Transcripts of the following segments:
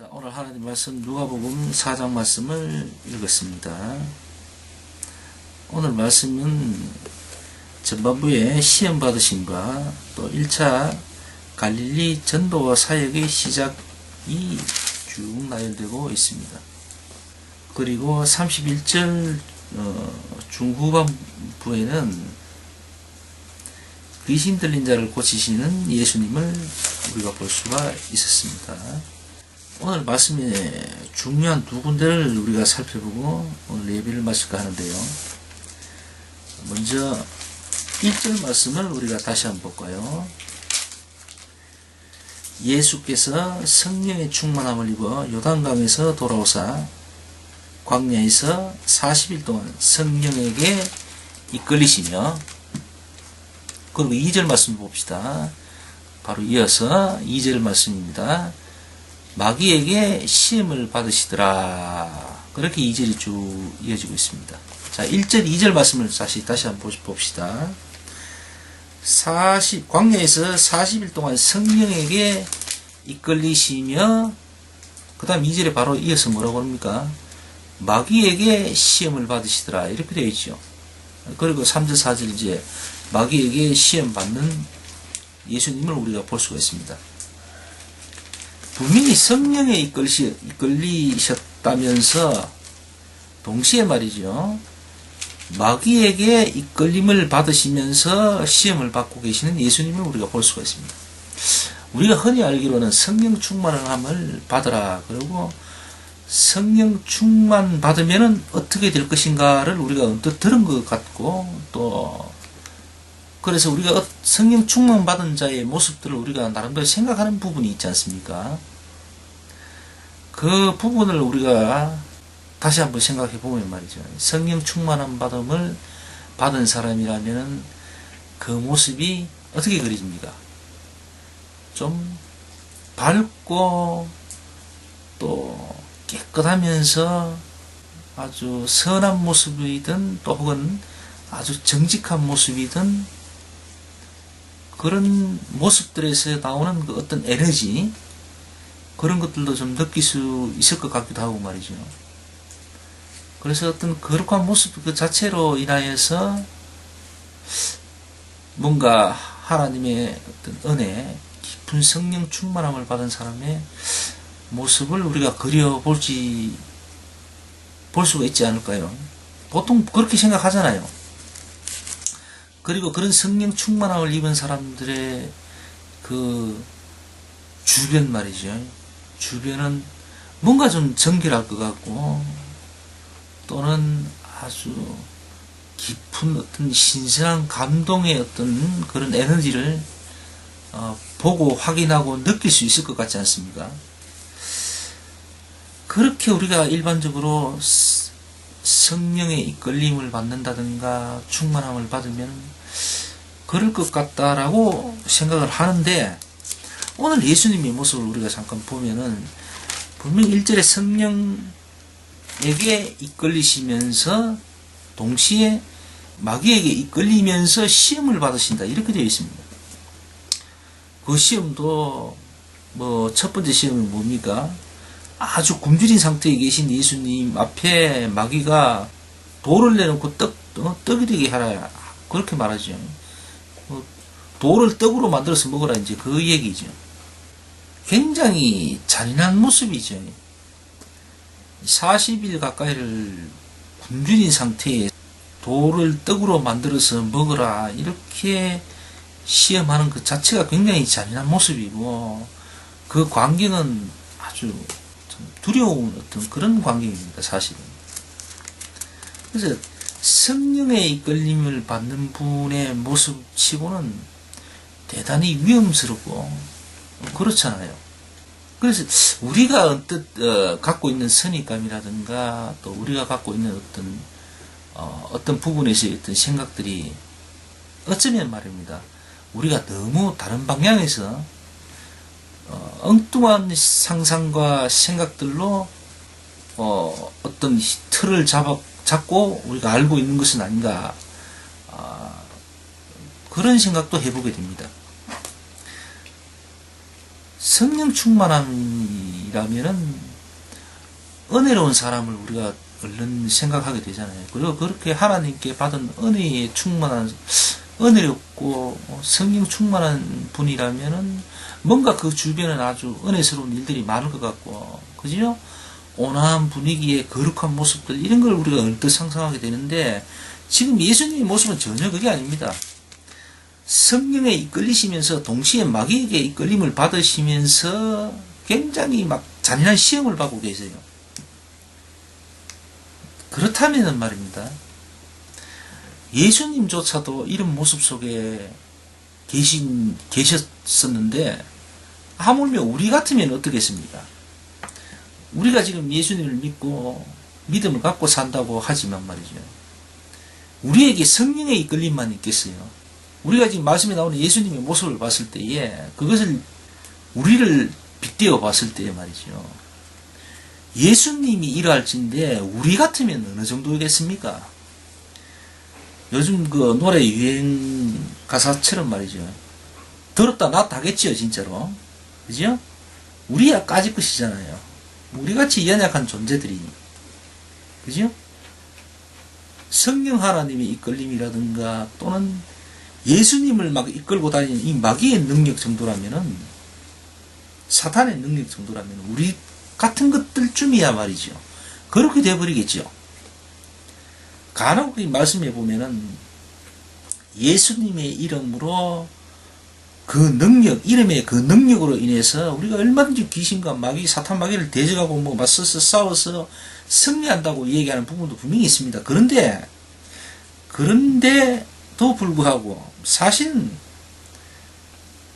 자, 오늘 하나님 말씀 누가복음 4장 말씀을 읽었습니다. 오늘 말씀은 전반부에 시험 받으심과 또 1차 갈릴리 전도와 사역의 시작이 쭉 나열되고 있습니다. 그리고 31절 중후반부에는 귀신 들린 자를 고치시는 예수님을 우리가 볼 수가 있었습니다. 오늘 말씀에 중요한 두 군데를 우리가 살펴보고 오늘 예배를 마칠까 하는데요. 먼저 1절 말씀을 우리가 다시 한번 볼까요? 예수께서 성령의 충만함을 입어 요단강에서 돌아오사 광야에서 40일 동안 성령에게 이끌리시며, 그리고 2절 말씀 봅시다. 바로 이어서 2절 말씀입니다. 마귀에게 시험을 받으시더라. 그렇게 2절이 쭉 이어지고 있습니다. 자, 1절, 2절 말씀을 다시 한번 봅시다. 광야에서 40일 동안 성령에게 이끌리시며, 그 다음 2절에 바로 이어서 뭐라고 합니까? 마귀에게 시험을 받으시더라. 이렇게 되어 있죠. 그리고 3절, 4절 이제 마귀에게 시험 받는 예수님을 우리가 볼 수가 있습니다. 분명히 성령에 이끌리셨다면서 동시에 말이죠, 마귀에게 이끌림을 받으시면서 시험을 받고 계시는 예수님을 우리가 볼 수가 있습니다. 우리가 흔히 알기로는 성령 충만함을 받으라, 그리고 성령 충만 받으면 어떻게 될 것인가를 우리가 언뜻 들은 것 같고, 또 그래서 우리가 성령 충만 받은 자의 모습들을 우리가 나름대로 생각하는 부분이 있지 않습니까? 그 부분을 우리가 다시 한번 생각해 보면 말이죠. 성령 충만함 받음을 받은 사람이라면 그 모습이 어떻게 그려집니까? 좀 밝고 또 깨끗하면서 아주 선한 모습이든 또 혹은 아주 정직한 모습이든 그런 모습들에서 나오는 그 어떤 에너지, 그런 것들도 좀 느낄 수 있을 것 같기도 하고 말이죠. 그래서 어떤 거룩한 모습 그 자체로 인하여서 뭔가 하나님의 어떤 은혜, 깊은 성령 충만함을 받은 사람의 모습을 우리가 볼 수가 있지 않을까요? 보통 그렇게 생각하잖아요. 그리고 그런 성령 충만함을 입은 사람들의 그 주변 말이죠. 주변은 뭔가 좀 정결할 것 같고, 또는 아주 깊은 어떤 신선한 감동의 어떤 그런 에너지를 보고 확인하고 느낄 수 있을 것 같지 않습니까? 그렇게 우리가 일반적으로 성령의 이끌림을 받는다든가 충만함을 받으면 그럴 것 같다라고 생각을 하는데, 오늘 예수님의 모습을 우리가 잠깐 보면은 분명히 1절에 성령에게 이끌리시면서 동시에 마귀에게 이끌리면서 시험을 받으신다, 이렇게 되어 있습니다. 그 시험도 첫 번째 시험은 뭡니까? 아주 굶주린 상태에 계신 예수님 앞에 마귀가 돌을 내놓고 떡이 되게 하라, 그렇게 말하죠. 돌을 떡으로 만들어서 먹으라, 이제 그 얘기죠. 굉장히 잔인한 모습이죠. 40일 가까이를 굶주린 상태에 돌을 떡으로 만들어서 먹으라, 이렇게 시험하는 그 자체가 굉장히 잔인한 모습이고, 그 광경은 아주 참 두려운 어떤 그런 광경입니다, 사실은. 그래서 성령의 이끌림을 받는 분의 모습 치고는 대단히 위험스럽고 그렇잖아요. 그래서 우리가 언뜻 갖고 있는 선입감이라든가 또 우리가 갖고 있는 어떤 부분에서의 어떤 생각들이 어쩌면 말입니다, 우리가 너무 다른 방향에서 엉뚱한 상상과 생각들로 어떤 틀을 잡고 우리가 알고 있는 것은 아닌가, 그런 생각도 해보게 됩니다. 성령 충만함이라면은 은혜로운 사람을 우리가 얼른 생각하게 되잖아요. 그리고 그렇게 하나님께 받은 은혜에 충만한, 은혜롭고 성령 충만한 분이라면은 뭔가 그 주변은 아주 은혜스러운 일들이 많을 것 같고, 그죠? 온화한 분위기에 거룩한 모습들, 이런 걸 우리가 언뜻 상상하게 되는데, 지금 예수님의 모습은 전혀 그게 아닙니다. 성령에 이끌리시면서 동시에 마귀에게 이끌림을 받으시면서 굉장히 막 잔인한 시험을 받고 계세요. 그렇다면 말입니다. 예수님조차도 이런 모습 속에 계셨었는데, 하물며 우리 같으면 어떻겠습니까? 우리가 지금 예수님을 믿고 믿음을 갖고 산다고 하지만 말이죠. 우리에게 성령의 이끌림만 있겠어요. 우리가 지금 말씀에 나오는 예수님의 모습을 봤을 때에 그것을 우리를 빗대어 봤을 때에 말이죠. 예수님이 이러할진데 우리 같으면 어느 정도겠습니까? 요즘 그 노래 유행 가사처럼 말이죠. 더럽다 낫다 하겠지요, 진짜로. 그죠? 우리야 까짓 것이잖아요. 우리같이 연약한 존재들이. 그죠? 성령 하나님의 이끌림이라든가 또는 예수님을 막 이끌고 다니는 이 마귀의 능력 정도라면은, 사탄의 능력 정도라면 우리 같은 것들쯤이야 말이죠. 그렇게 되어버리겠죠. 간혹 이 말씀해 보면은 예수님의 이름으로 그 능력, 이름의 그 능력으로 인해서 우리가 얼마든지 귀신과 마귀, 사탄 마귀를 대적하고 뭐 맞서서 싸워서 승리한다고 얘기하는 부분도 분명히 있습니다. 그런데도 불구하고 사실은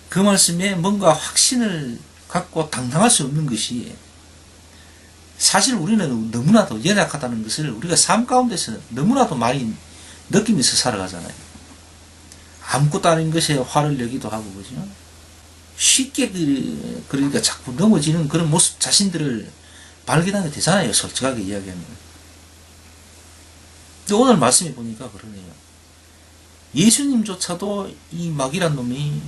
그 말씀에 뭔가 확신을 갖고 당당할 수 없는 것이, 사실 우리는 너무나도 연약하다는 것을 우리가 삶 가운데서 너무나도 많이 느끼면서 살아가잖아요. 아무것도 아닌 것에 화를 내기도 하고, 그죠? 쉽게 그러니까 자꾸 넘어지는 그런 모습 자신들을 발견하게 되잖아요. 솔직하게 이야기하면. 근데 오늘 말씀해 보니까 그러네요. 예수님조차도 이 마귀란 놈이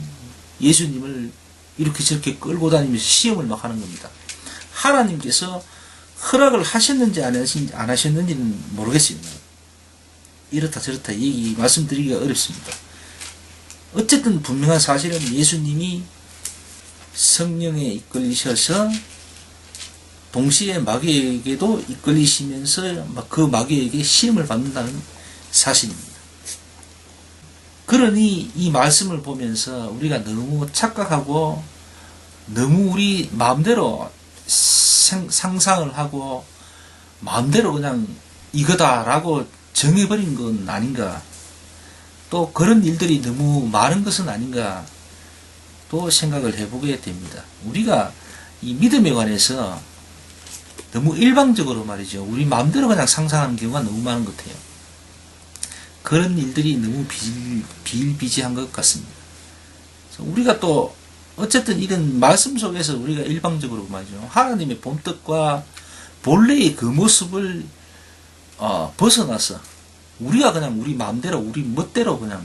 예수님을 이렇게 저렇게 끌고 다니면서 시험을 막 하는 겁니다. 하나님께서 허락을 하셨는지 안 하셨는지는 모르겠어요. 이렇다 저렇다 말씀드리기가 어렵습니다. 어쨌든 분명한 사실은 예수님이 성령에 이끌리셔서 동시에 마귀에게도 이끌리시면서 그 마귀에게 시험을 받는다는 사실입니다. 그러니 이 말씀을 보면서 우리가 너무 착각하고 너무 우리 마음대로 상상을 하고 마음대로 그냥 이거다라고 정해버린 건 아닌가, 또 그런 일들이 너무 많은 것은 아닌가 또 생각을 해보게 됩니다. 우리가 이 믿음에 관해서 너무 일방적으로 말이죠. 우리 마음대로 그냥 상상하는 경우가 너무 많은 것 같아요. 그런 일들이 너무 비일비재한 것 같습니다. 우리가 또 어쨌든 이런 말씀 속에서 우리가 일방적으로 말이죠. 하나님의 본뜻과 본래의 그 모습을 벗어나서 우리가 그냥 우리 마음대로 우리 멋대로 그냥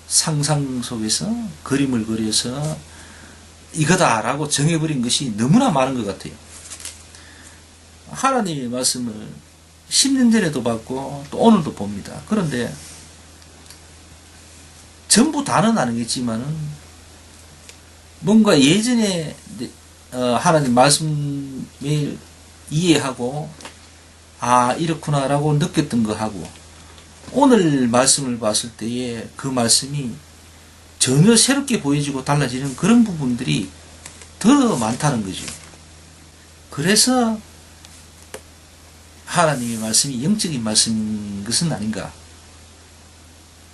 상상 속에서 그림을 그려서 이거다라고 정해버린 것이 너무나 많은 것 같아요. 하나님의 말씀을 10년 전에도 봤고 또 오늘도 봅니다. 그런데 전부 다는 아니겠지만은 뭔가 예전에 하나님 말씀을 이해하고 이렇구나라고 느꼈던 거 하고 오늘 말씀을 봤을 때에 그 말씀이 전혀 새롭게 보여지고 달라지는 그런 부분들이 더 많다는 거죠. 그래서 하나님의 말씀이 영적인 말씀인 것은 아닌가.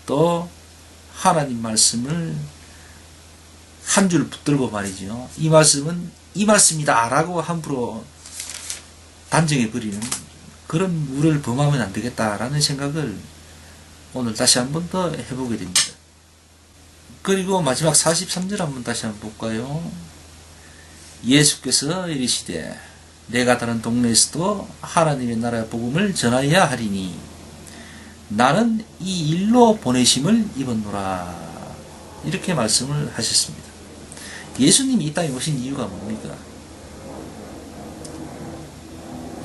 또 하나님 말씀을 한 줄 붙들고 말이죠. 이 말씀은 이 말씀이다 라고 함부로 단정해버리는 그런 우를 범하면 안 되겠다라는 생각을 오늘 다시 한번 더 해보게 됩니다. 그리고 마지막 43절 한번 다시 한번 볼까요? 예수께서 이르시되 내가 다른 동네에서도 하나님의 나라의 복음을 전하여야 하리니 나는 이 일로 보내심을 입었노라. 이렇게 말씀을 하셨습니다. 예수님이 이 땅에 오신 이유가 뭡니까?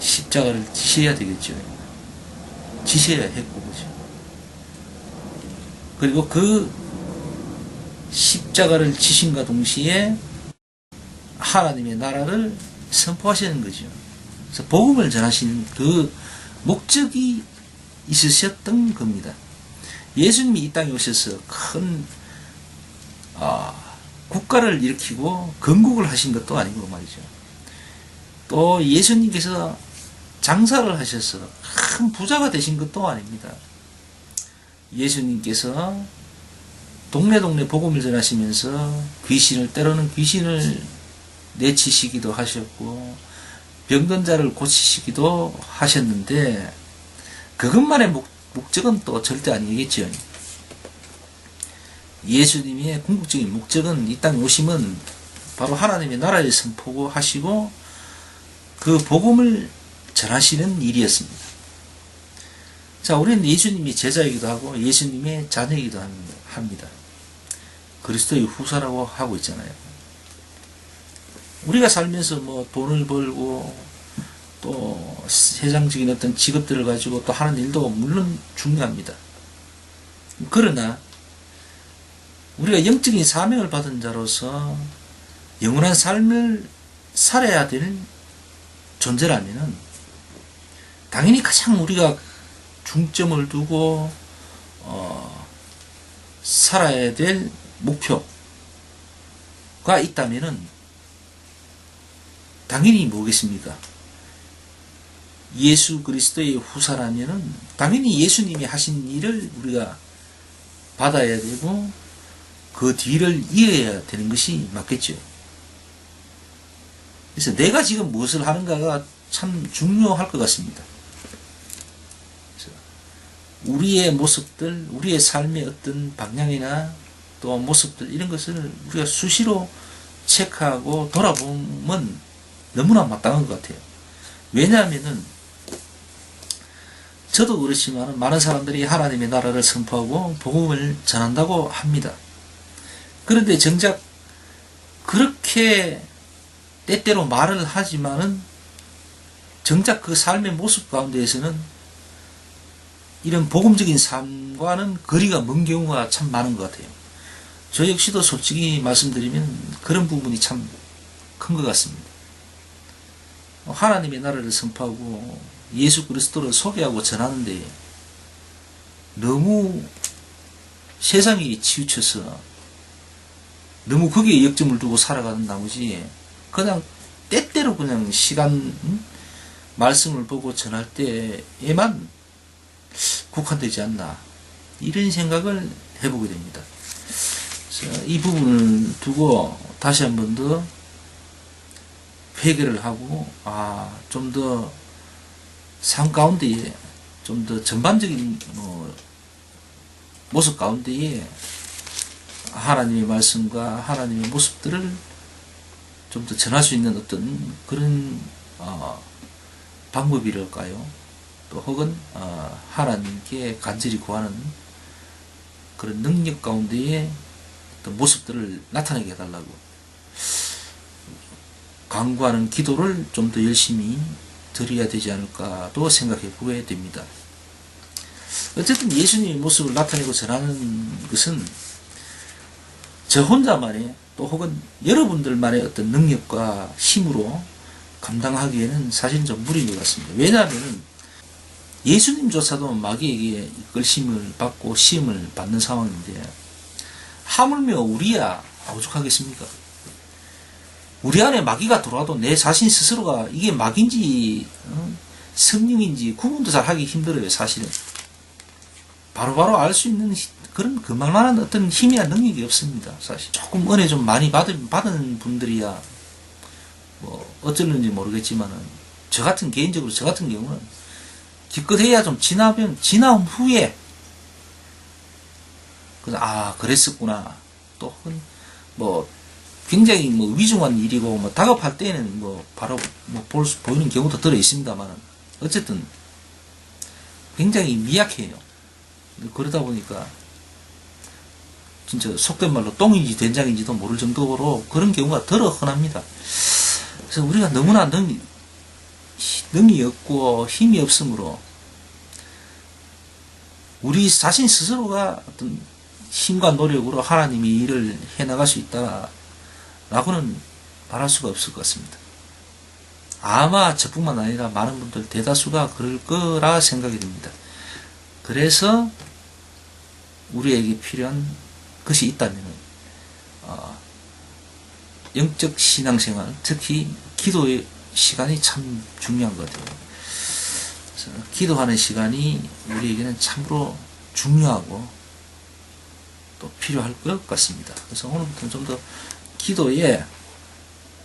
십자가를 지셔야 되겠죠. 지셔야 했고, 그죠. 그리고 그 십자가를 지신과 동시에 하나님의 나라를 선포하시는 거죠. 그래서 복음을 전하시는 그 목적이 있으셨던 겁니다. 예수님이 이 땅에 오셔서 큰 국가를 일으키고 건국을 하신 것도 아니고 말이죠. 또 예수님께서 장사를 하셔서 큰 부자가 되신 것도 아닙니다. 예수님께서 동네 복음을 전하시면서 때로는 귀신을 내치시기도 하셨고 병든 자를 고치시기도 하셨는데 그것만의 목적은 또 절대 아니겠죠. 예수님의 궁극적인 목적은 이 땅에 오심은 바로 하나님의 나라를 선포하시고 그 복음을 전하시는 일이었습니다. 자, 우리는 예수님이 제자이기도 하고 예수님의 자녀이기도 합니다. 그리스도의 후사라고 하고 있잖아요. 우리가 살면서 뭐 돈을 벌고 또 세상적인 어떤 직업들을 가지고 또 하는 일도 물론 중요합니다. 그러나 우리가 영적인 사명을 받은 자로서 영원한 삶을 살아야 될 존재라면은 당연히 가장 우리가 중점을 두고 살아야 될 목표가 있다면은 당연히 뭐겠습니까? 예수 그리스도의 후사라면은 당연히 예수님이 하신 일을 우리가 받아야 되고 그 뒤를 이어야 되는 것이 맞겠죠. 그래서 내가 지금 무엇을 하는가가 참 중요할 것 같습니다. 우리의 모습들, 우리의 삶의 어떤 방향이나 또 모습들 이런 것을 우리가 수시로 체크하고 돌아보면 너무나 마땅한 것 같아요. 왜냐하면은 저도 그렇지만 많은 사람들이 하나님의 나라를 선포하고 복음을 전한다고 합니다. 그런데 정작 그렇게 때때로 말을 하지만은 정작 그 삶의 모습 가운데에서는 이런 복음적인 삶과는 거리가 먼 경우가 참 많은 것 같아요. 저 역시도 솔직히 말씀드리면 그런 부분이 참 큰 것 같습니다. 하나님의 나라를 선포하고 예수 그리스도를 소개하고 전하는데 너무 세상에 치우쳐서 너무 거기에 역점을 두고 살아가는 나머지 그냥 때때로 그냥 시간 말씀을 보고 전할 때에만 국한되지 않나 이런 생각을 해보게 됩니다. 그래서 이 부분을 두고 다시 한 번 더 회개를 하고 좀 더 삶 가운데에 좀 더 전반적인 모습 가운데에 하나님의 말씀과 하나님의 모습들을 좀 더 전할 수 있는 어떤 그런 방법이랄까요? 또 혹은 하나님께 간절히 구하는 그런 능력 가운데에 어떤 모습들을 나타내게 해달라고 간구하는 기도를 좀 더 열심히 드려야 되지 않을까도 생각해 보게 됩니다. 어쨌든 예수님의 모습을 나타내고 전하는 것은 저 혼자만의 또 혹은 여러분들만의 어떤 능력과 힘으로 감당하기에는 사실 좀 무리인 것 같습니다. 왜냐하면 예수님조차도 마귀에게 이끌심을 받고 시험을 받는 상황인데 하물며 우리야 오죽하겠습니까? 우리 안에 마귀가 들어와도 내 자신 스스로가 이게 마귀인지 성령인지 구분도 잘 하기 힘들어요. 사실은 바로바로 알 수 있는 그런 그만한 어떤 힘이나 능력이 없습니다. 사실 조금 은혜 좀 많이 받은 분들이야 뭐 어쩌는지 모르겠지만은 개인적으로 저 같은 경우는 기껏해야 좀 지난 후에 그랬었구나. 또 뭐 굉장히 뭐 위중한 일이고 뭐 다급할 때는 뭐 바로 뭐 보이는 경우도 들어 있습니다만은 어쨌든 굉장히 미약해요. 그러다 보니까 진짜 속된 말로 똥인지 된장인지도 모를 정도로 그런 경우가 더러 흔합니다. 그래서 우리가 너무나 능이 없고 힘이 없으므로 우리 자신 스스로가 어떤 힘과 노력으로 하나님이 일을 해나갈 수 있다라고는 말할 수가 없을 것 같습니다. 아마 저뿐만 아니라 많은 분들 대다수가 그럴 거라 생각이 듭니다. 그래서 우리에게 필요한 것이 있다면 영적 신앙생활, 특히 기도의 시간이 참 중요한 것 같아요. 그래서 기도하는 시간이 우리에게는 참으로 중요하고 또 필요할 것 같습니다. 그래서 오늘부터는 좀 더 기도에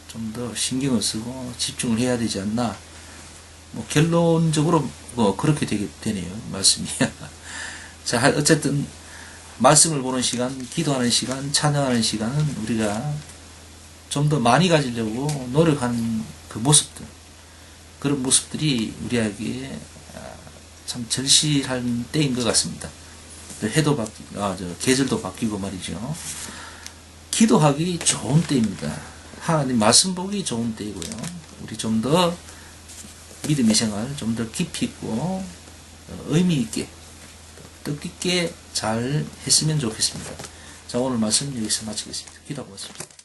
좀 더 신경을 쓰고 집중을 해야 되지 않나. 결론적으로 그렇게 되네요. 말씀이. 자, 어쨌든 말씀을 보는 시간, 기도하는 시간, 찬양하는 시간은 우리가 좀 더 많이 가지려고 노력하는 그 모습들, 그런 모습들이 우리에게 참 절실한 때인 것 같습니다. 해도 계절도 바뀌고 말이죠. 기도하기 좋은 때입니다. 하나님 말씀 보기 좋은 때이고요. 우리 좀 더 믿음의 생활 좀 더 깊이 있고 의미 있게 뜻깊게 잘 했으면 좋겠습니다. 자, 오늘 말씀 여기서 마치겠습니다. 기도하고 있습니다.